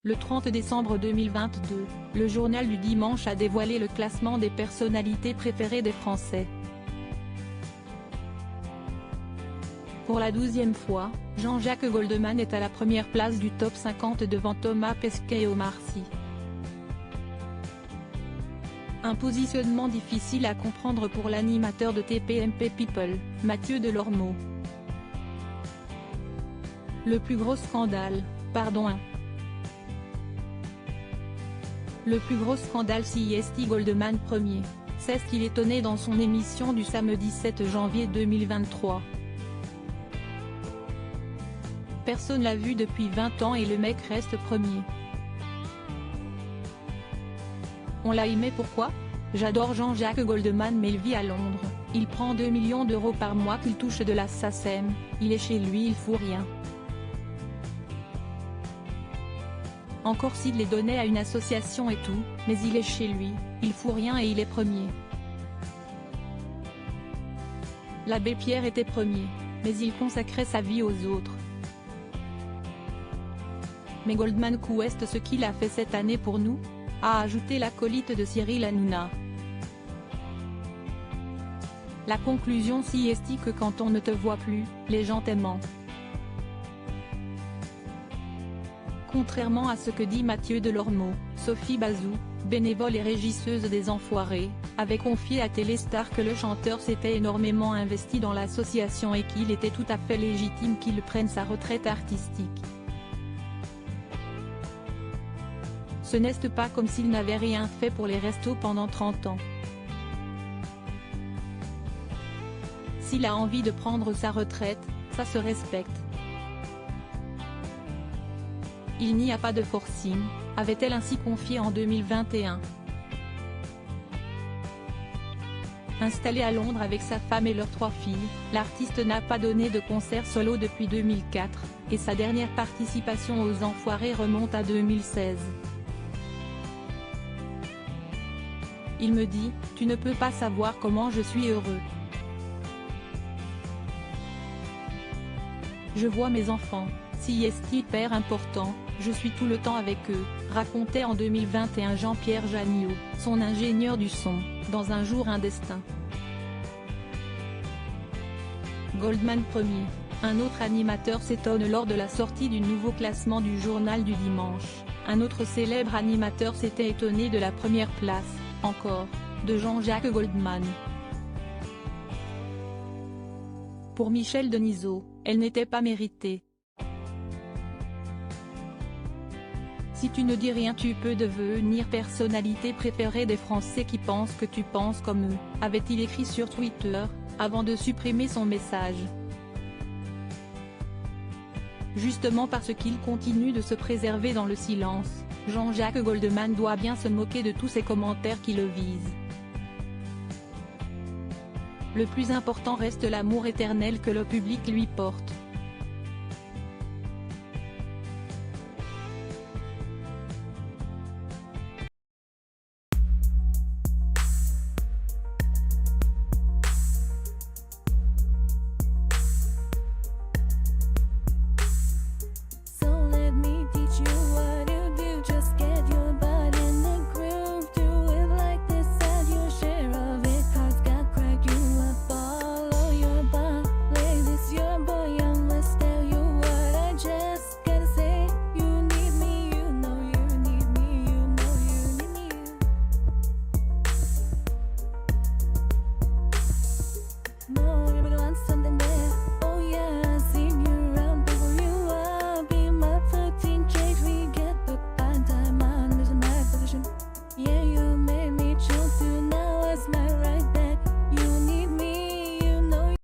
Le 30 décembre 2022, le journal du dimanche a dévoilé le classement des personnalités préférées des Français. Pour la 12e fois, Jean-Jacques Goldman est à la première place du top 50 devant Thomas Pesquet et Omar Sy. Un positionnement difficile à comprendre pour l'animateur de TPMP People, Mathieu Delormeau. Le plus gros scandale, Le plus gros scandale CIST Goldman premier, c'est ce qu'il étonnait dans son émission du samedi 7 janvier 2023. Personne l'a vu depuis 20 ans et le mec reste premier. On l'a aimé pourquoi? J'adore Jean-Jacques Goldman mais il vit à Londres, il prend 2 millions d'euros par mois qu'il touche de la SACEM, il est chez lui il fout rien. Encore s'il les donnait à une association et tout, mais il est chez lui, il fout rien et il est premier. L'abbé Pierre était premier, mais il consacrait sa vie aux autres. Mais Goldman qu'est ce qu'il a fait cette année pour nous? A ajouté l'acolyte de Cyril Hanouna. La conclusion CIST que quand on ne te voit plus, les gens t'aiment. Contrairement à ce que dit Mathieu Delormeau, Sophie Bazou, bénévole et régisseuse des Enfoirés, avait confié à Téléstar que le chanteur s'était énormément investi dans l'association et qu'il était tout à fait légitime qu'il prenne sa retraite artistique. Ce n'est pas comme s'il n'avait rien fait pour les restos pendant 30 ans. S'il a envie de prendre sa retraite, ça se respecte. Il n'y a pas de forcing, avait-elle ainsi confié en 2021. Installé à Londres avec sa femme et leurs 3 filles, l'artiste n'a pas donné de concert solo depuis 2004, et sa dernière participation aux Enfoirés remonte à 2016. Il me dit, tu ne peux pas savoir comment je suis heureux. Je vois mes enfants, si est hyper important, je suis tout le temps avec eux, racontait en 2021 Jean-Pierre Janiot, son ingénieur du son, dans Un jour un destin. Goldman premier, un autre animateur s'étonne lors de la sortie du nouveau classement du journal du dimanche, un autre célèbre animateur s'était étonné de la première place, encore, de Jean-Jacques Goldman. Pour Michel Denisot, elle n'était pas méritée. Si tu ne dis rien tu peux devenir personnalité préférée des Français qui pensent que tu penses comme eux, avait-il écrit sur Twitter, avant de supprimer son message. Justement parce qu'il continue de se préserver dans le silence, Jean-Jacques Goldman doit bien se moquer de tous ces commentaires qui le visent. Le plus important reste l'amour éternel que le public lui porte.